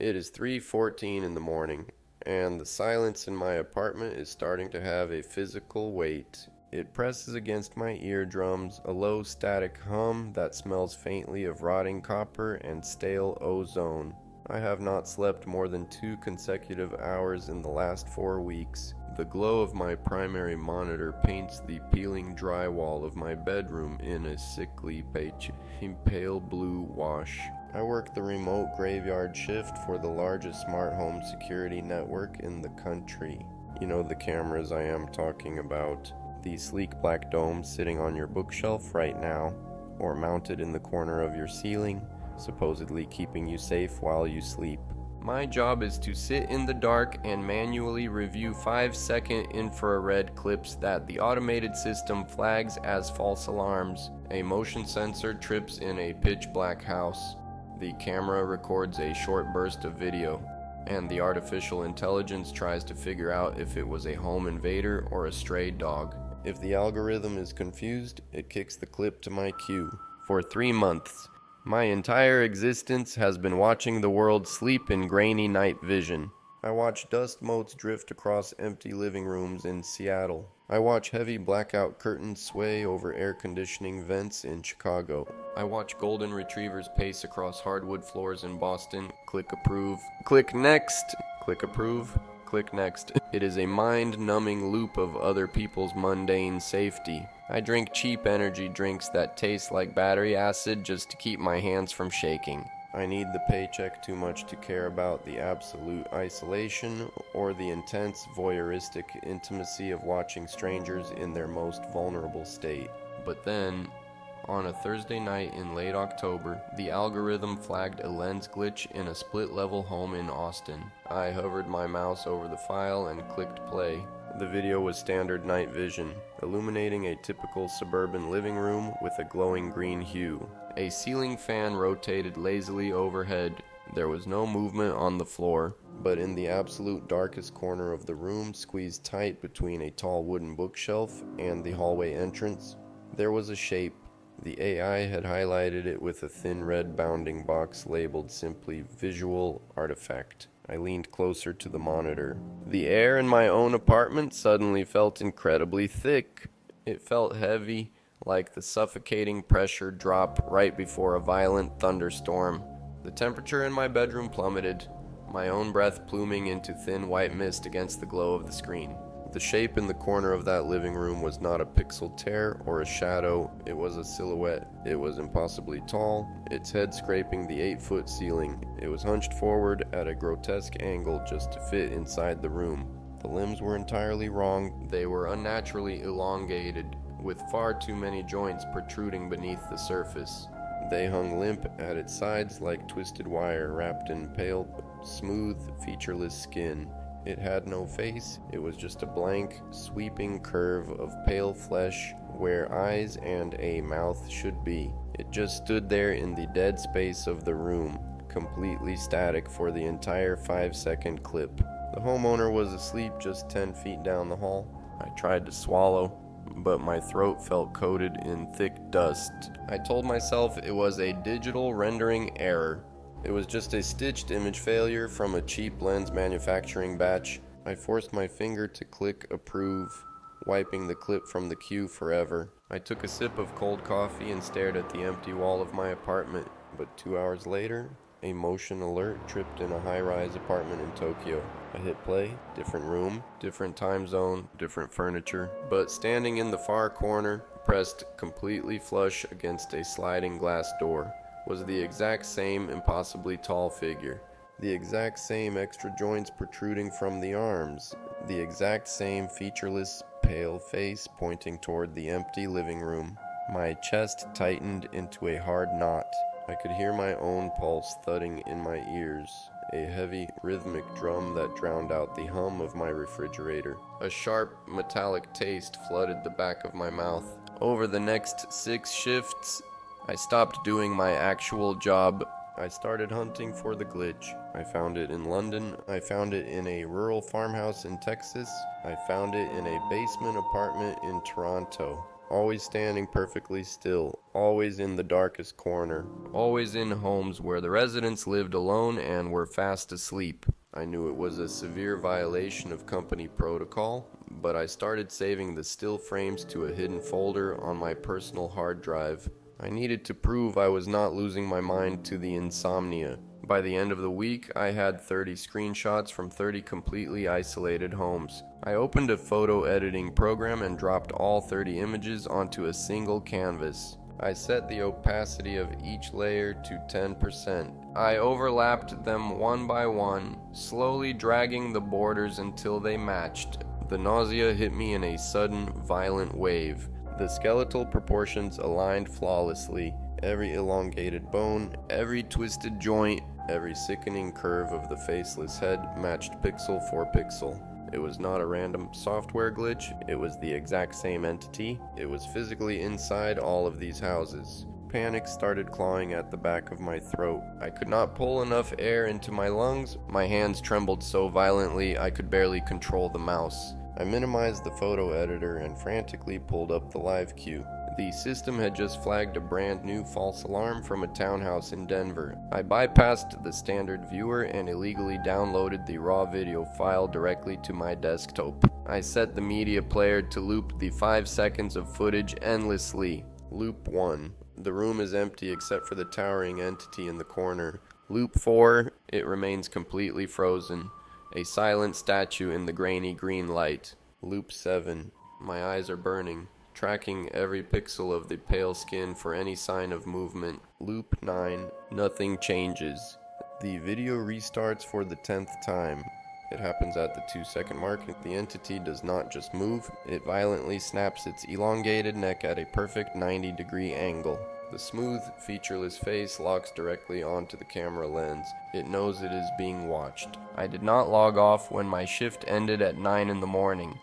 It is 3:14 in the morning, and the silence in my apartment is starting to have a physical weight. It presses against my eardrums, a low static hum that smells faintly of rotting copper and stale ozone. I have not slept more than 2 consecutive hours in the last 4 weeks. The glow of my primary monitor paints the peeling drywall of my bedroom in a sickly pale blue wash. I work the remote graveyard shift for the largest smart home security network in the country. You know the cameras I am talking about. The sleek black dome sitting on your bookshelf right now, or mounted in the corner of your ceiling, supposedly keeping you safe while you sleep. My job is to sit in the dark and manually review 5-second infrared clips that the automated system flags as false alarms. A motion sensor trips in a pitch black house. The camera records a short burst of video, and the artificial intelligence tries to figure out if it was a home invader or a stray dog. If the algorithm is confused, it kicks the clip to my queue. For 3 months, my entire existence has been watching the world sleep in grainy night vision. I watch dust motes drift across empty living rooms in Seattle. I watch heavy blackout curtains sway over air conditioning vents in Chicago. I watch golden retrievers pace across hardwood floors in Boston. Click approve. Click next. Click approve. Click next. It is a mind-numbing loop of other people's mundane safety. I drink cheap energy drinks that taste like battery acid just to keep my hands from shaking. I need the paycheck too much to care about the absolute isolation or the intense voyeuristic intimacy of watching strangers in their most vulnerable state. But then, on a Thursday night in late October, the algorithm flagged a lens glitch in a split-level home in Austin. I hovered my mouse over the file and clicked play. The video was standard night vision, illuminating a typical suburban living room with a glowing green hue. A ceiling fan rotated lazily overhead. There was no movement on the floor, but in the absolute darkest corner of the room, squeezed tight between a tall wooden bookshelf and the hallway entrance, there was a shape. The AI had highlighted it with a thin red bounding box labeled simply Visual Artifact. I leaned closer to the monitor. The air in my own apartment suddenly felt incredibly thick. It felt heavy, like the suffocating pressure drop right before a violent thunderstorm. The temperature in my bedroom plummeted, my own breath pluming into thin white mist against the glow of the screen. The shape in the corner of that living room was not a pixel tear or a shadow, it was a silhouette. It was impossibly tall, its head scraping the 8-foot ceiling. It was hunched forward at a grotesque angle just to fit inside the room. The limbs were entirely wrong, they were unnaturally elongated, with far too many joints protruding beneath the surface. They hung limp at its sides like twisted wire wrapped in pale, smooth, featureless skin. It had no face, it was just a blank, sweeping curve of pale flesh where eyes and a mouth should be. It just stood there in the dead space of the room, completely static for the entire 5-second clip. The homeowner was asleep just 10 feet down the hall. I tried to swallow, but my throat felt coated in thick dust. I told myself it was a digital rendering error. It was just a stitched image failure from a cheap lens manufacturing batch. I forced my finger to click approve, wiping the clip from the queue forever. I took a sip of cold coffee and stared at the empty wall of my apartment, but 2 hours later, a motion alert tripped in a high-rise apartment in Tokyo. I hit play, different room, different time zone, different furniture, but standing in the far corner, pressed completely flush against a sliding glass door, was the exact same impossibly tall figure. The exact same extra joints protruding from the arms. The exact same featureless, pale face pointing toward the empty living room. My chest tightened into a hard knot. I could hear my own pulse thudding in my ears, a heavy, rhythmic drum that drowned out the hum of my refrigerator. A sharp, metallic taste flooded the back of my mouth. Over the next 6 shifts, I stopped doing my actual job. I started hunting for the glitch. I found it in London. I found it in a rural farmhouse in Texas. I found it in a basement apartment in Toronto. always standing perfectly still, always in the darkest corner, always in homes where the residents lived alone and were fast asleep. I knew it was a severe violation of company protocol, but I started saving the still frames to a hidden folder on my personal hard drive. I needed to prove I was not losing my mind to the insomnia. By the end of the week, I had 30 screenshots from 30 completely isolated homes. I opened a photo editing program and dropped all 30 images onto a single canvas. I set the opacity of each layer to 10%. I overlapped them one by one, slowly dragging the borders until they matched. The nausea hit me in a sudden, violent wave. The skeletal proportions aligned flawlessly. Every elongated bone, every twisted joint, every sickening curve of the faceless head matched pixel for pixel. It was not a random software glitch, it was the exact same entity. It was physically inside all of these houses. Panic started clawing at the back of my throat. I could not pull enough air into my lungs. My hands trembled so violently I could barely control the mouse. I minimized the photo editor and frantically pulled up the live queue. The system had just flagged a brand new false alarm from a townhouse in Denver. I bypassed the standard viewer and illegally downloaded the raw video file directly to my desktop. I set the media player to loop the 5 seconds of footage endlessly. Loop 1. The room is empty except for the towering entity in the corner. Loop 4. It remains completely frozen. A silent statue in the grainy green light. Loop 7. My eyes are burning, tracking every pixel of the pale skin for any sign of movement. Loop 9. Nothing changes. The video restarts for the 10th time. It happens at the 2-second mark. The entity does not just move, it violently snaps its elongated neck at a perfect 90-degree angle. The smooth, featureless face locks directly onto the camera lens. It knows it is being watched. I did not log off when my shift ended at 9 in the morning.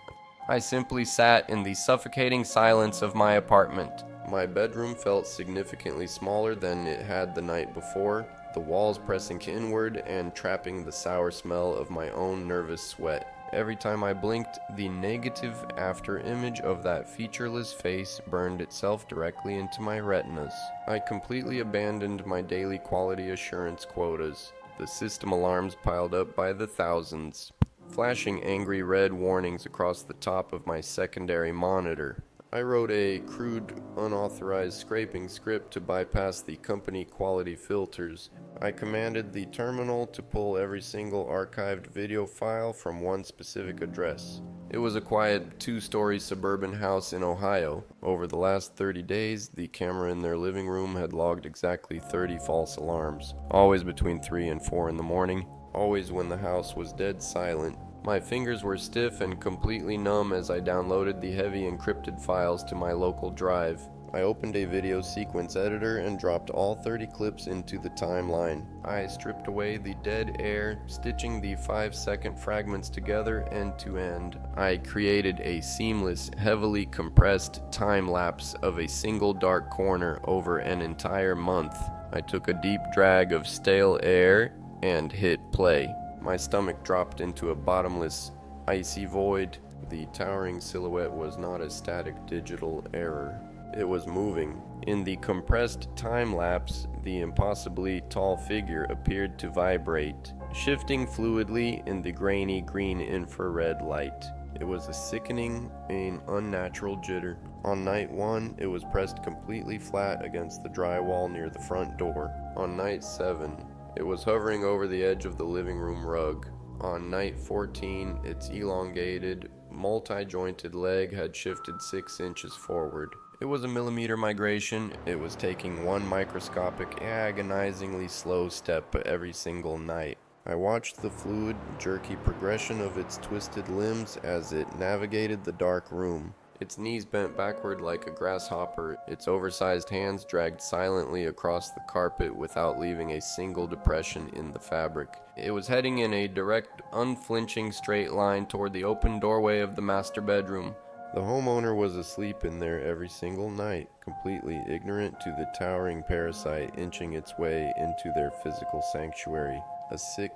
I simply sat in the suffocating silence of my apartment. My bedroom felt significantly smaller than it had the night before, the walls pressing inward and trapping the sour smell of my own nervous sweat. Every time I blinked, the negative after image of that featureless face burned itself directly into my retinas. I completely abandoned my daily quality assurance quotas. The system alarms piled up by the thousands, flashing angry red warnings across the top of my secondary monitor. I wrote a crude, unauthorized scraping script to bypass the company quality filters. I commanded the terminal to pull every single archived video file from one specific address. It was a quiet 2-story suburban house in Ohio. Over the last 30 days, the camera in their living room had logged exactly 30 false alarms, always between 3 and 4 in the morning, always when the house was dead silent. My fingers were stiff and completely numb as I downloaded the heavy encrypted files to my local drive. I opened a video sequence editor and dropped all 30 clips into the timeline. I stripped away the dead air, stitching the 5-second fragments together end to end. I created a seamless, heavily compressed time lapse of a single dark corner over an entire month. I took a deep drag of stale air and hit play. My stomach dropped into a bottomless, icy void. The towering silhouette was not a static digital error. It was moving. In the compressed time lapse, the impossibly tall figure appeared to vibrate, shifting fluidly in the grainy green infrared light. It was a sickening, an unnatural jitter. On night 1, it was pressed completely flat against the drywall near the front door. On night 7, it was hovering over the edge of the living room rug. On night 14, its elongated, multi-jointed leg had shifted 6 inches forward. It was a millimeter migration. It was taking one microscopic, agonizingly slow step every single night. I watched the fluid, jerky progression of its twisted limbs as it navigated the dark room. Its knees bent backward like a grasshopper, its oversized hands dragged silently across the carpet without leaving a single depression in the fabric. It was heading in a direct, unflinching straight line toward the open doorway of the master bedroom. The homeowner was asleep in there every single night, completely ignorant to the towering parasite inching its way into their physical sanctuary. A sick,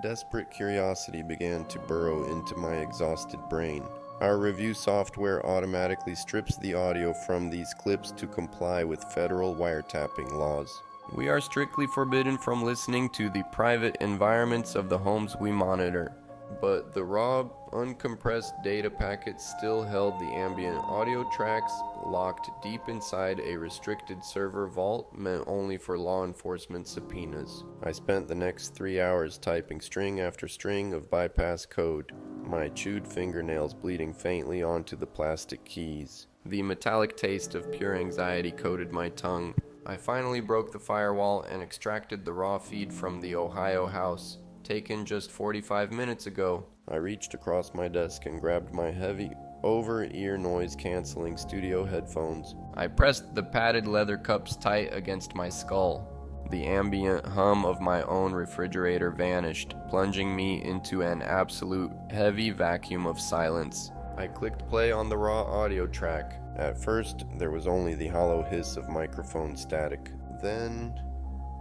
desperate curiosity began to burrow into my exhausted brain. Our review software automatically strips the audio from these clips to comply with federal wiretapping laws. We are strictly forbidden from listening to the private environments of the homes we monitor, but the raw, uncompressed data packets still held the ambient audio tracks locked deep inside a restricted server vault meant only for law enforcement subpoenas. I spent the next 3 hours typing string after string of bypass code, my chewed fingernails bleeding faintly onto the plastic keys. The metallic taste of pure anxiety coated my tongue. I finally broke the firewall and extracted the raw feed from the Ohio house, taken just 45 minutes ago. I reached across my desk and grabbed my heavy, over-ear noise-canceling studio headphones. I pressed the padded leather cups tight against my skull. The ambient hum of my own refrigerator vanished, plunging me into an absolute heavy vacuum of silence. I clicked play on the raw audio track. At first, there was only the hollow hiss of microphone static. Then,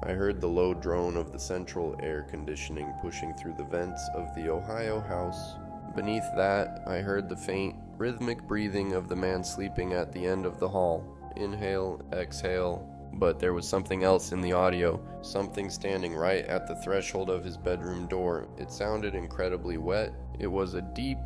I heard the low drone of the central air conditioning pushing through the vents of the Ohio house. Beneath that, I heard the faint, rhythmic breathing of the man sleeping at the end of the hall. Inhale, exhale. But there was something else in the audio, something standing right at the threshold of his bedroom door. It sounded incredibly wet. It was a deep,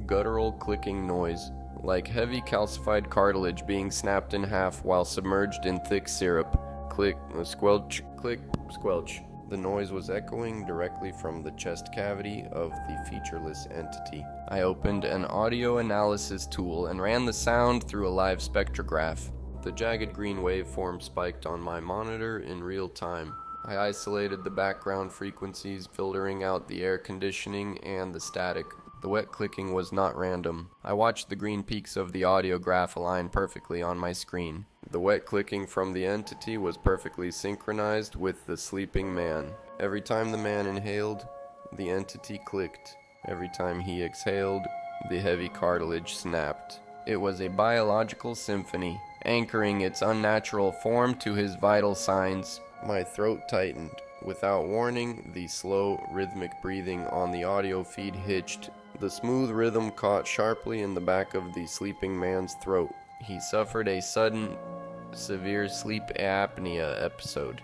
guttural clicking noise, like heavy calcified cartilage being snapped in half while submerged in thick syrup. Click, squelch, click, squelch. The noise was echoing directly from the chest cavity of the featureless entity. I opened an audio analysis tool and ran the sound through a live spectrograph. The jagged green waveform spiked on my monitor in real time. I isolated the background frequencies, filtering out the air conditioning and the static. The wet clicking was not random. I watched the green peaks of the audio graph align perfectly on my screen. The wet clicking from the entity was perfectly synchronized with the sleeping man. Every time the man inhaled, the entity clicked. Every time he exhaled, the heavy cartilage snapped. It was a biological symphony, anchoring its unnatural form to his vital signs. My throat tightened. Without warning, the slow, rhythmic breathing on the audio feed hitched. The smooth rhythm caught sharply in the back of the sleeping man's throat. He suffered a sudden, severe sleep apnea episode.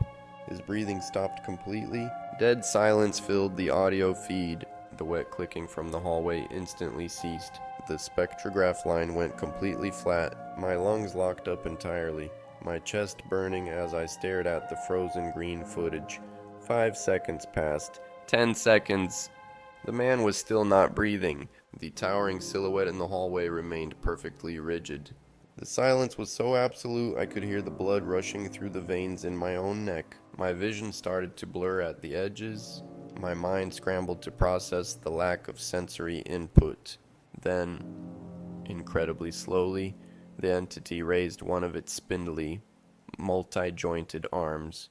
His breathing stopped completely. Dead silence filled the audio feed. The wet clicking from the hallway instantly ceased. The spectrograph line went completely flat. My lungs locked up entirely, my chest burning as I stared at the frozen green footage. 5 seconds passed. 10 seconds. The man was still not breathing. The towering silhouette in the hallway remained perfectly rigid. The silence was so absolute I could hear the blood rushing through the veins in my own neck. My vision started to blur at the edges. My mind scrambled to process the lack of sensory input. Then, incredibly slowly, the entity raised one of its spindly, multi-jointed arms.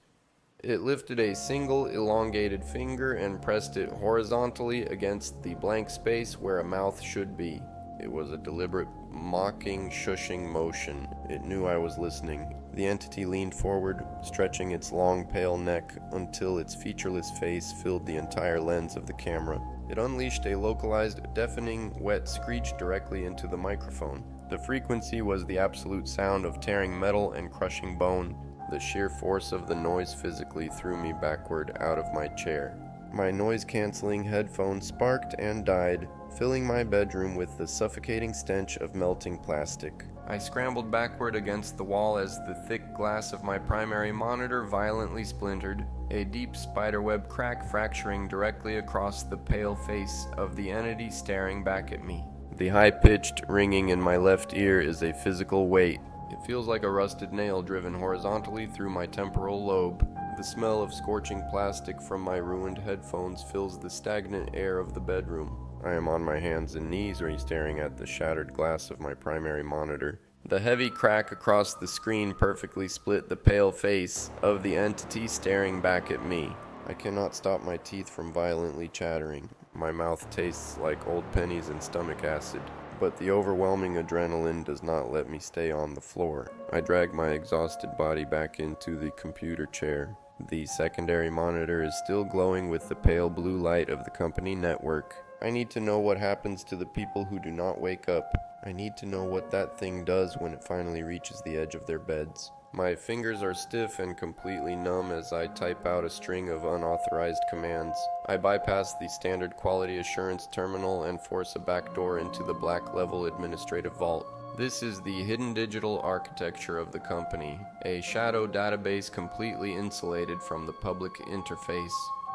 It lifted a single elongated finger and pressed it horizontally against the blank space where a mouth should be. It was a deliberate, mocking, shushing motion. It knew I was listening. The entity leaned forward, stretching its long, pale neck until its featureless face filled the entire lens of the camera. It unleashed a localized, deafening, wet screech directly into the microphone. The frequency was the absolute sound of tearing metal and crushing bone. The sheer force of the noise physically threw me backward out of my chair. My noise-canceling headphones sparked and died, filling my bedroom with the suffocating stench of melting plastic. I scrambled backward against the wall as the thick glass of my primary monitor violently splintered, a deep spiderweb crack fracturing directly across the pale face of the entity staring back at me. The high-pitched ringing in my left ear is a physical weight. It feels like a rusted nail driven horizontally through my temporal lobe. The smell of scorching plastic from my ruined headphones fills the stagnant air of the bedroom. I am on my hands and knees staring at the shattered glass of my primary monitor. The heavy crack across the screen perfectly split the pale face of the entity staring back at me. I cannot stop my teeth from violently chattering. My mouth tastes like old pennies and stomach acid. But the overwhelming adrenaline does not let me stay on the floor. I drag my exhausted body back into the computer chair. The secondary monitor is still glowing with the pale blue light of the company network. I need to know what happens to the people who do not wake up. I need to know what that thing does when it finally reaches the edge of their beds. My fingers are stiff and completely numb as I type out a string of unauthorized commands. I bypass the standard quality assurance terminal and force a backdoor into the black level administrative vault. This is the hidden digital architecture of the company, a shadow database completely insulated from the public interface.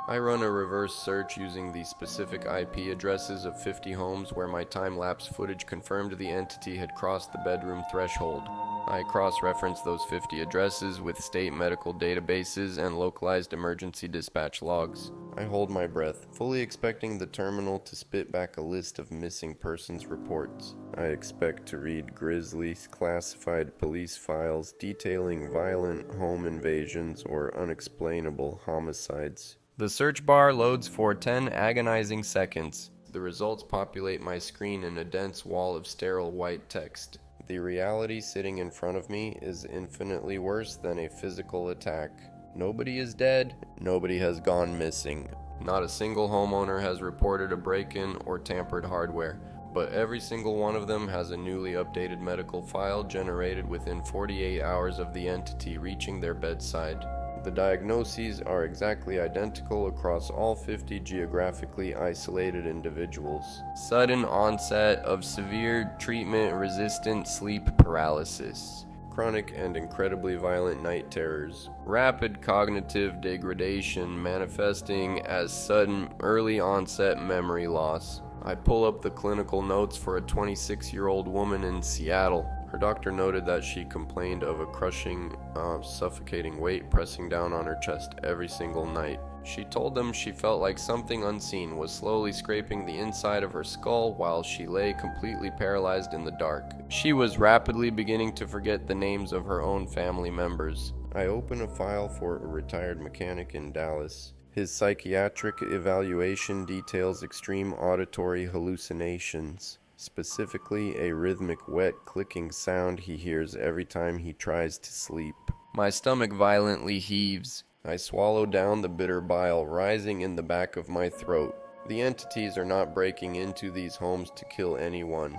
I run a reverse search using the specific IP addresses of 50 homes where my time-lapse footage confirmed the entity had crossed the bedroom threshold. I cross-reference those 50 addresses with state medical databases and localized emergency dispatch logs. I hold my breath, fully expecting the terminal to spit back a list of missing persons reports. I expect to read grisly, classified police files detailing violent home invasions or unexplainable homicides. The search bar loads for 10 agonizing seconds. The results populate my screen in a dense wall of sterile white text. The reality sitting in front of me is infinitely worse than a physical attack. Nobody is dead. Nobody has gone missing. Not a single homeowner has reported a break-in or tampered hardware, but every single one of them has a newly updated medical file generated within 48 hours of the entity reaching their bedside. The diagnoses are exactly identical across all 50 geographically isolated individuals. Sudden onset of severe treatment-resistant sleep paralysis. Chronic and incredibly violent night terrors. Rapid cognitive degradation manifesting as sudden early onset memory loss. I pull up the clinical notes for a 26-year-old woman in Seattle. Her doctor noted that she complained of a crushing, suffocating weight pressing down on her chest every single night. She told them she felt like something unseen was slowly scraping the inside of her skull while she lay completely paralyzed in the dark. She was rapidly beginning to forget the names of her own family members. I open a file for a retired mechanic in Dallas. His psychiatric evaluation details extreme auditory hallucinations. Specifically, a rhythmic wet clicking sound he hears every time he tries to sleep. My stomach violently heaves. I swallow down the bitter bile rising in the back of my throat. The entities are not breaking into these homes to kill anyone.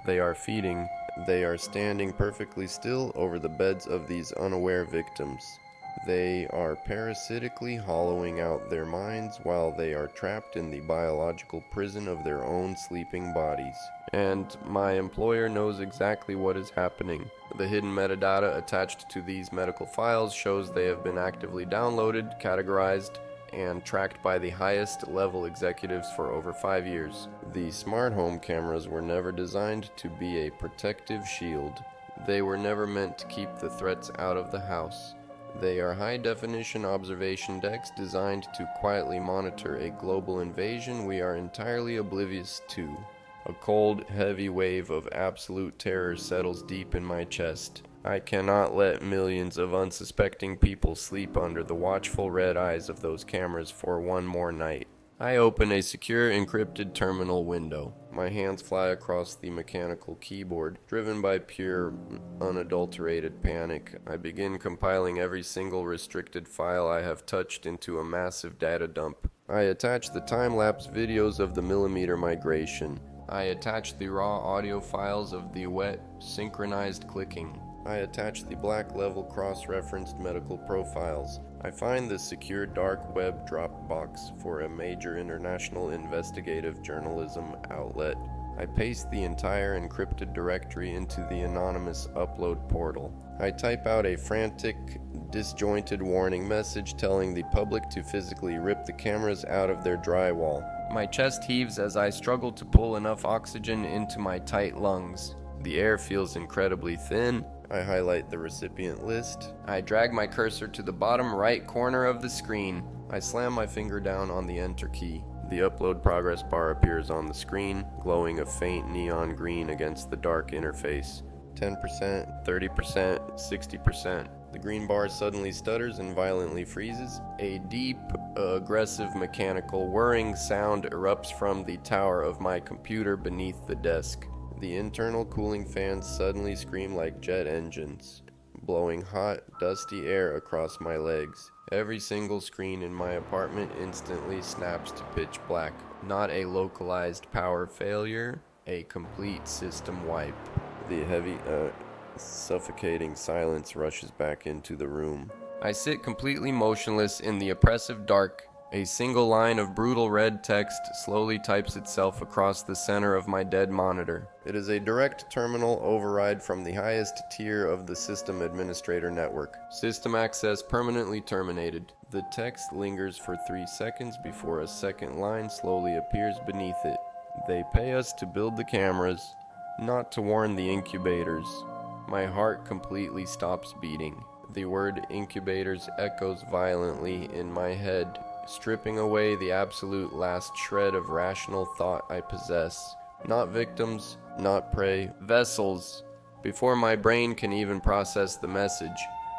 They are feeding. They are standing perfectly still over the beds of these unaware victims. They are parasitically hollowing out their minds while they are trapped in the biological prison of their own sleeping bodies. And my employer knows exactly what is happening. The hidden metadata attached to these medical files shows they have been actively downloaded, categorized, and tracked by the highest level executives for over 5 years. The smart home cameras were never designed to be a protective shield. They were never meant to keep the threats out of the house. They are high-definition observation decks designed to quietly monitor a global invasion we are entirely oblivious to. A cold, heavy wave of absolute terror settles deep in my chest. I cannot let millions of unsuspecting people sleep under the watchful red eyes of those cameras for one more night. I open a secure encrypted terminal window. My hands fly across the mechanical keyboard. Driven by pure, unadulterated panic, I begin compiling every single restricted file I have touched into a massive data dump. I attach the time-lapse videos of the millimeter migration. I attach the raw audio files of the wet, synchronized clicking. I attach the black level cross-referenced medical profiles. I find the secure dark web Dropbox for a major international investigative journalism outlet. I paste the entire encrypted directory into the anonymous upload portal. I type out a frantic, disjointed warning message telling the public to physically rip the cameras out of their drywall. My chest heaves as I struggle to pull enough oxygen into my tight lungs. The air feels incredibly thin. I highlight the recipient list. I drag my cursor to the bottom right corner of the screen. I slam my finger down on the enter key. The upload progress bar appears on the screen, glowing a faint neon green against the dark interface. 10%, 30%, 60%. The green bar suddenly stutters and violently freezes. A deep, aggressive mechanical whirring sound erupts from the tower of my computer beneath the desk. The internal cooling fans suddenly scream like jet engines, blowing hot, dusty air across my legs. Every single screen in my apartment instantly snaps to pitch black. Not a localized power failure, a complete system wipe. The heavy, suffocating silence rushes back into the room. I sit completely motionless in the oppressive dark. A single line of brutal red text slowly types itself across the center of my dead monitor. It is a direct terminal override from the highest tier of the system administrator network. System access permanently terminated. The text lingers for 3 seconds before a second line slowly appears beneath it. They pay us to build the cameras, not to warn the incubators. My heart completely stops beating. The word incubators echoes violently in my head, stripping away the absolute last shred of rational thought I possess. Not victims, not prey, vessels. Before my brain can even process the message,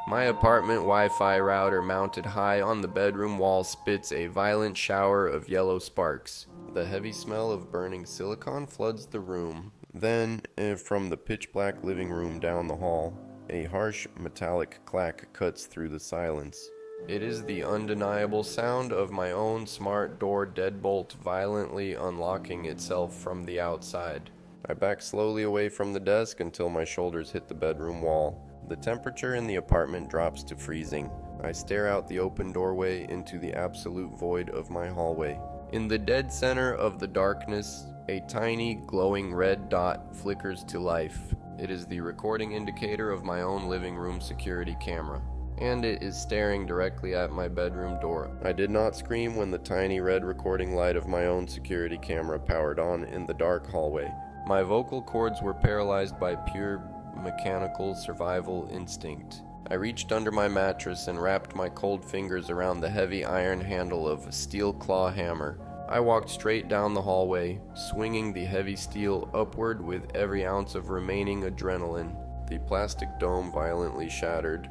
my apartment Wi-Fi router mounted high on the bedroom wall spits a violent shower of yellow sparks. The heavy smell of burning silicon floods the room. Then, from the pitch-black living room down the hall, a harsh metallic clack cuts through the silence. It is the undeniable sound of my own smart door deadbolt violently unlocking itself from the outside. I back slowly away from the desk until my shoulders hit the bedroom wall. The temperature in the apartment drops to freezing. I stare out the open doorway into the absolute void of my hallway. In the dead center of the darkness, a tiny glowing red dot flickers to life. It is the recording indicator of my own living room security camera, and it is staring directly at my bedroom door. I did not scream when the tiny red recording light of my own security camera powered on in the dark hallway. My vocal cords were paralyzed by pure mechanical survival instinct. I reached under my mattress and wrapped my cold fingers around the heavy iron handle of a steel claw hammer. I walked straight down the hallway, swinging the heavy steel upward with every ounce of remaining adrenaline. The plastic dome violently shattered,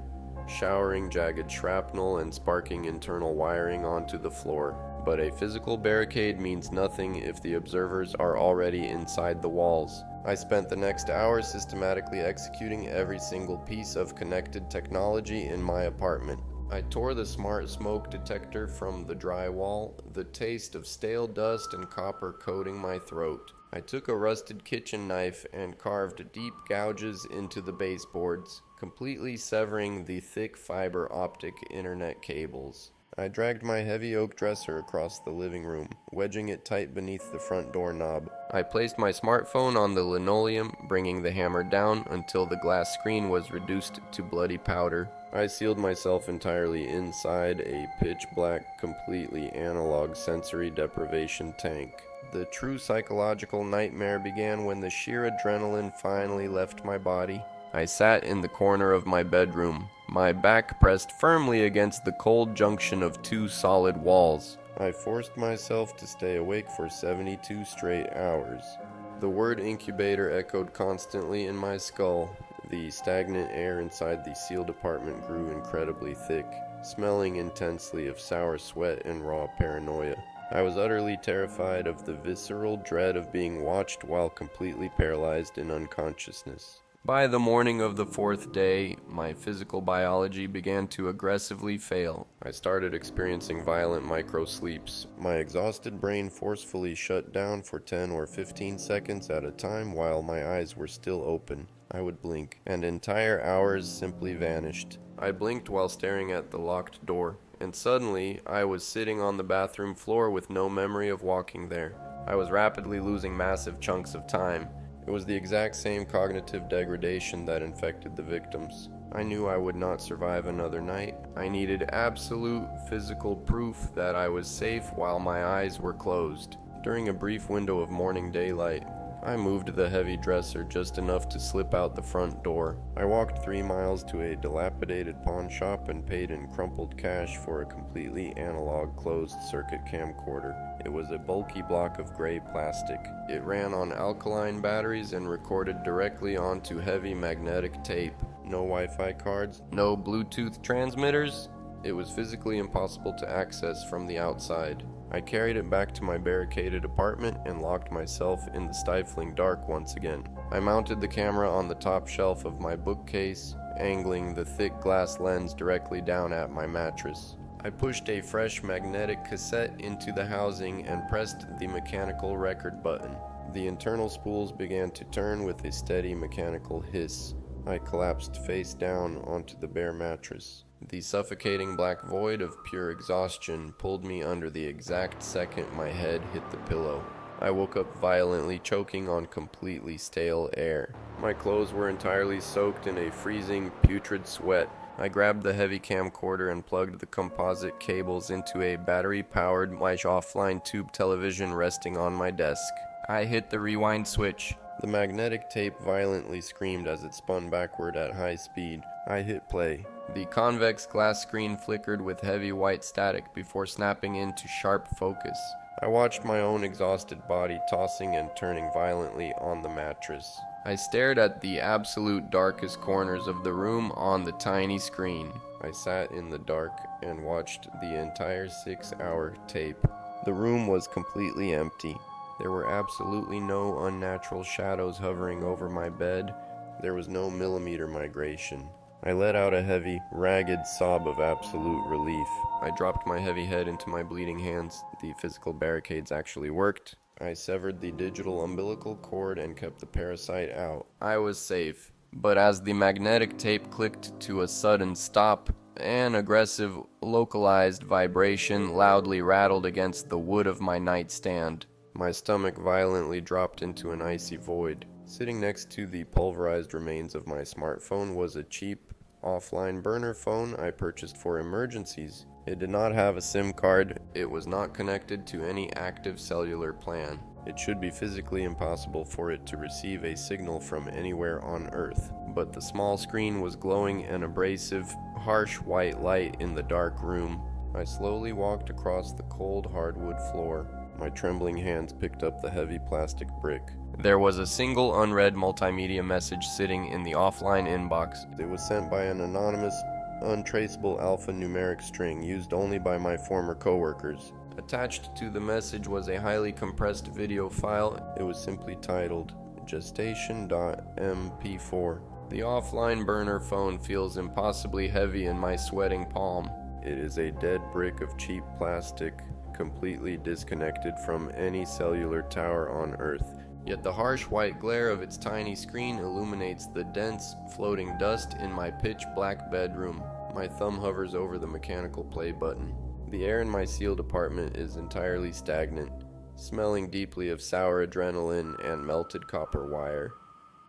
showering jagged shrapnel and sparking internal wiring onto the floor. But a physical barricade means nothing if the observers are already inside the walls. I spent the next hour systematically executing every single piece of connected technology in my apartment. I tore the smart smoke detector from the drywall, the taste of stale dust and copper coating my throat. I took a rusted kitchen knife and carved deep gouges into the baseboards, completely severing the thick fiber optic internet cables. I dragged my heavy oak dresser across the living room, wedging it tight beneath the front door knob. I placed my smartphone on the linoleum, bringing the hammer down until the glass screen was reduced to bloody powder. I sealed myself entirely inside a pitch-black, completely analog sensory deprivation tank. The true psychological nightmare began when the sheer adrenaline finally left my body. I sat in the corner of my bedroom, my back pressed firmly against the cold junction of 2 solid walls. I forced myself to stay awake for 72 straight hours. The word incubator echoed constantly in my skull. The stagnant air inside the sealed apartment grew incredibly thick, smelling intensely of sour sweat and raw paranoia. I was utterly terrified of the visceral dread of being watched while completely paralyzed in unconsciousness. By the morning of the 4th day, my physical biology began to aggressively fail. I started experiencing violent micro-sleeps. My exhausted brain forcefully shut down for 10 or 15 seconds at a time while my eyes were still open. I would blink, and entire hours simply vanished. I blinked while staring at the locked door, and suddenly I was sitting on the bathroom floor with no memory of walking there. I was rapidly losing massive chunks of time. It was the exact same cognitive degradation that infected the victims. I knew I would not survive another night. I needed absolute physical proof that I was safe while my eyes were closed. During a brief window of morning daylight, I moved the heavy dresser just enough to slip out the front door. I walked 3 miles to a dilapidated pawn shop and paid in crumpled cash for a completely analog closed-circuit camcorder. It was a bulky block of gray plastic. It ran on alkaline batteries and recorded directly onto heavy magnetic tape. No Wi-Fi cards, no Bluetooth transmitters. It was physically impossible to access from the outside. I carried it back to my barricaded apartment and locked myself in the stifling dark once again. I mounted the camera on the top shelf of my bookcase, angling the thick glass lens directly down at my mattress. I pushed a fresh magnetic cassette into the housing and pressed the mechanical record button. The internal spools began to turn with a steady mechanical hiss. I collapsed face down onto the bare mattress. The suffocating black void of pure exhaustion pulled me under the exact second my head hit the pillow. I woke up violently, choking on completely stale air. My clothes were entirely soaked in a freezing, putrid sweat. I grabbed the heavy camcorder and plugged the composite cables into a battery-powered offline tube television resting on my desk. I hit the rewind switch. The magnetic tape violently screamed as it spun backward at high speed. I hit play. The convex glass screen flickered with heavy white static before snapping into sharp focus. I watched my own exhausted body tossing and turning violently on the mattress. I stared at the absolute darkest corners of the room on the tiny screen. I sat in the dark and watched the entire 6-hour tape. The room was completely empty. There were absolutely no unnatural shadows hovering over my bed. There was no millimeter migration. I let out a heavy, ragged sob of absolute relief. I dropped my heavy head into my bleeding hands. The physical barricades actually worked. I severed the digital umbilical cord and kept the parasite out. I was safe. But as the magnetic tape clicked to a sudden stop, an aggressive, localized vibration loudly rattled against the wood of my nightstand. My stomach violently dropped into an icy void. Sitting next to the pulverized remains of my smartphone was a cheap, offline burner phone I purchased for emergencies. It did not have a SIM card. It was not connected to any active cellular plan. It should be physically impossible for it to receive a signal from anywhere on Earth. But the small screen was glowing an abrasive, harsh white light in the dark room. I slowly walked across the cold hardwood floor. My trembling hands picked up the heavy plastic brick. There was a single unread multimedia message sitting in the offline inbox. It was sent by an anonymous, untraceable alphanumeric string used only by my former coworkers. Attached to the message was a highly compressed video file. It was simply titled gestation.mp4. The offline burner phone feels impossibly heavy in my sweating palm. It is a dead brick of cheap plastic, completely disconnected from any cellular tower on Earth. Yet the harsh white glare of its tiny screen illuminates the dense, floating dust in my pitch-black bedroom. My thumb hovers over the mechanical play button. The air in my sealed apartment is entirely stagnant, smelling deeply of sour adrenaline and melted copper wire.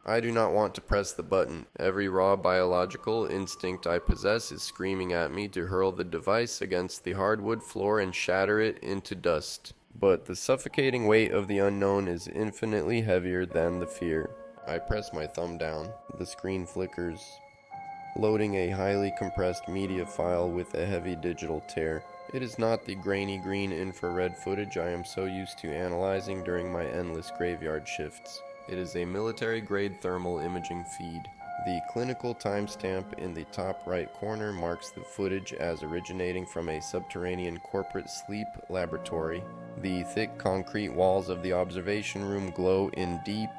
I do not want to press the button. Every raw biological instinct I possess is screaming at me to hurl the device against the hardwood floor and shatter it into dust. But the suffocating weight of the unknown is infinitely heavier than the fear. I press my thumb down. The screen flickers, loading a highly compressed media file with a heavy digital tear. It is not the grainy green infrared footage I am so used to analyzing during my endless graveyard shifts. It is a military-grade thermal imaging feed. The clinical timestamp in the top right corner marks the footage as originating from a subterranean corporate sleep laboratory. The thick concrete walls of the observation room glow in deep,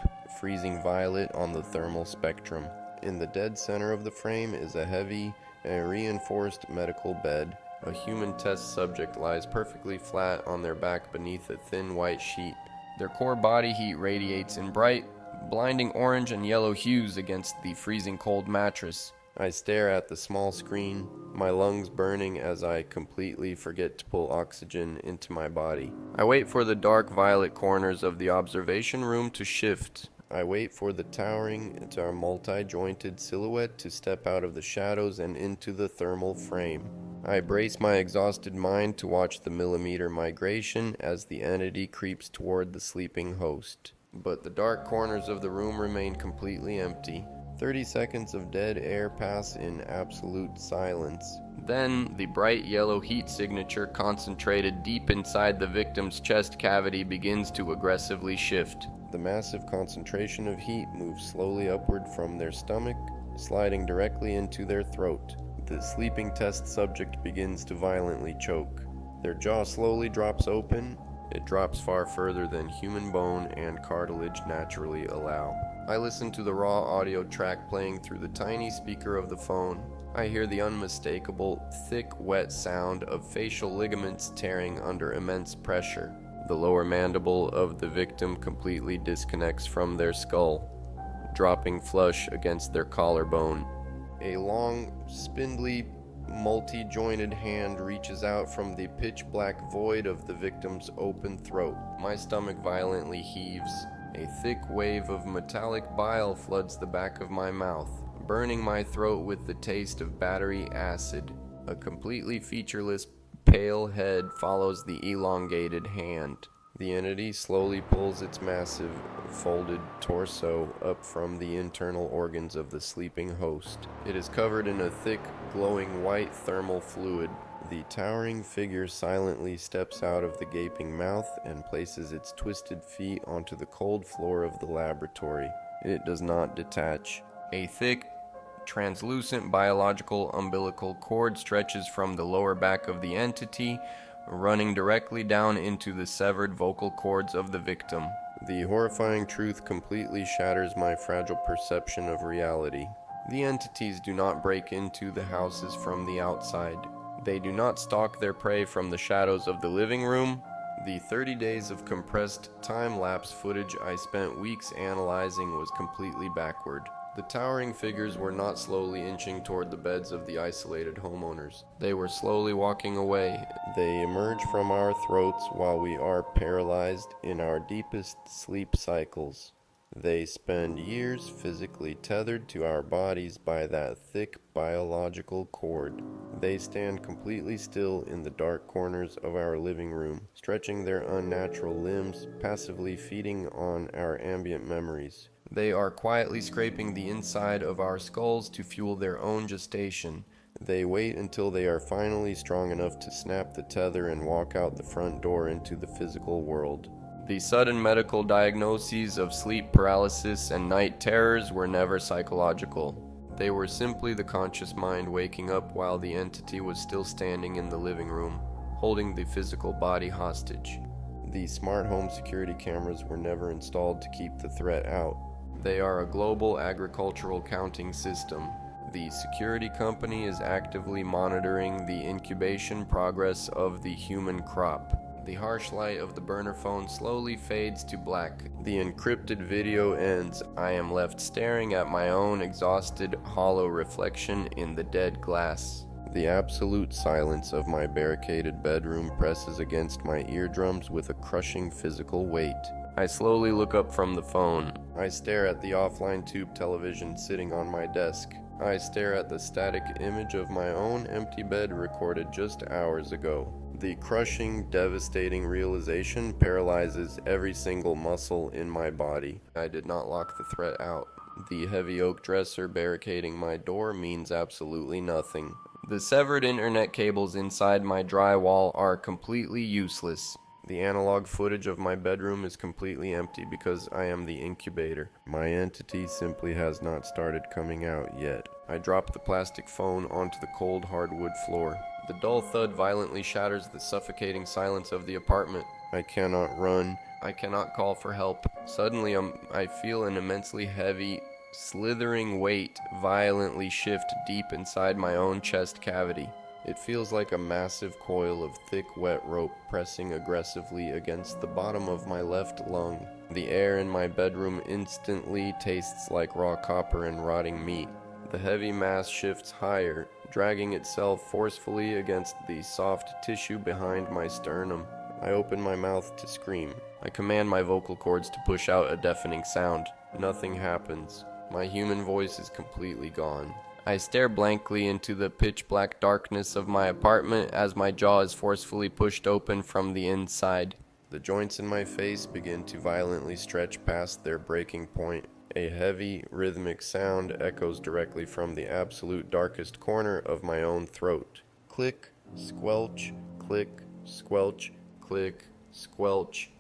freezing violet on the thermal spectrum. In the dead center of the frame is a heavy and reinforced medical bed. A human test subject lies perfectly flat on their back beneath a thin white sheet. Their core body heat radiates in bright, blinding orange and yellow hues against the freezing cold mattress. I stare at the small screen, my lungs burning as I completely forget to pull oxygen into my body. I wait for the dark violet corners of the observation room to shift. I wait for the towering, multi-jointed silhouette to step out of the shadows and into the thermal frame. I brace my exhausted mind to watch the millimeter migration as the entity creeps toward the sleeping host. But the dark corners of the room remain completely empty. 30 seconds of dead air pass in absolute silence. Then, the bright yellow heat signature concentrated deep inside the victim's chest cavity begins to aggressively shift. The massive concentration of heat moves slowly upward from their stomach, sliding directly into their throat. The sleeping test subject begins to violently choke. Their jaw slowly drops open. It drops far further than human bone and cartilage naturally allow. I listen to the raw audio track playing through the tiny speaker of the phone. I hear the unmistakable, thick, wet sound of facial ligaments tearing under immense pressure. The lower mandible of the victim completely disconnects from their skull, dropping flush against their collarbone. A long, spindly, multi-jointed hand reaches out from the pitch-black void of the victim's open throat. My stomach violently heaves. A thick wave of metallic bile floods the back of my mouth, burning my throat with the taste of battery acid. A completely featureless, pale head follows the elongated hand. The entity slowly pulls its massive, folded torso up from the internal organs of the sleeping host. It is covered in a thick, glowing white thermal fluid. The towering figure silently steps out of the gaping mouth and places its twisted feet onto the cold floor of the laboratory. It does not detach. A thick, translucent biological umbilical cord stretches from the lower back of the entity, running directly down into the severed vocal cords of the victim. The horrifying truth completely shatters my fragile perception of reality. The entities do not break into the houses from the outside. They do not stalk their prey from the shadows of the living room. The 30 days of compressed time-lapse footage I spent weeks analyzing was completely backward. The towering figures were not slowly inching toward the beds of the isolated homeowners. They were slowly walking away. They emerge from our throats while we are paralyzed in our deepest sleep cycles. They spend years physically tethered to our bodies by that thick biological cord. They stand completely still in the dark corners of our living room, stretching their unnatural limbs, passively feeding on our ambient memories. They are quietly scraping the inside of our skulls to fuel their own gestation. They wait until they are finally strong enough to snap the tether and walk out the front door into the physical world. The sudden medical diagnoses of sleep paralysis and night terrors were never psychological. They were simply the conscious mind waking up while the entity was still standing in the living room, holding the physical body hostage. The smart home security cameras were never installed to keep the threat out. They are a global agricultural counting system. The security company is actively monitoring the incubation progress of the human crop. The harsh light of the burner phone slowly fades to black. The encrypted video ends. I am left staring at my own exhausted, hollow reflection in the dead glass. The absolute silence of my barricaded bedroom presses against my eardrums with a crushing physical weight. I slowly look up from the phone. I stare at the offline tube television sitting on my desk. I stare at the static image of my own empty bed recorded just hours ago. The crushing, devastating realization paralyzes every single muscle in my body. I did not lock the threat out. The heavy oak dresser barricading my door means absolutely nothing. The severed internet cables inside my drywall are completely useless. The analog footage of my bedroom is completely empty because I am the incubator. My entity simply has not started coming out yet. I drop the plastic phone onto the cold hardwood floor. The dull thud violently shatters the suffocating silence of the apartment. I cannot run. I cannot call for help. Suddenly, I feel an immensely heavy, slithering weight violently shift deep inside my own chest cavity. It feels like a massive coil of thick, wet rope pressing aggressively against the bottom of my left lung. The air in my bedroom instantly tastes like raw copper and rotting meat. The heavy mass shifts higher, dragging itself forcefully against the soft tissue behind my sternum. I open my mouth to scream. I command my vocal cords to push out a deafening sound. Nothing happens. My human voice is completely gone. I stare blankly into the pitch-black darkness of my apartment as my jaw is forcefully pushed open from the inside. The joints in my face begin to violently stretch past their breaking point. A heavy, rhythmic sound echoes directly from the absolute darkest corner of my own throat. Click, squelch, click, squelch, click, squelch.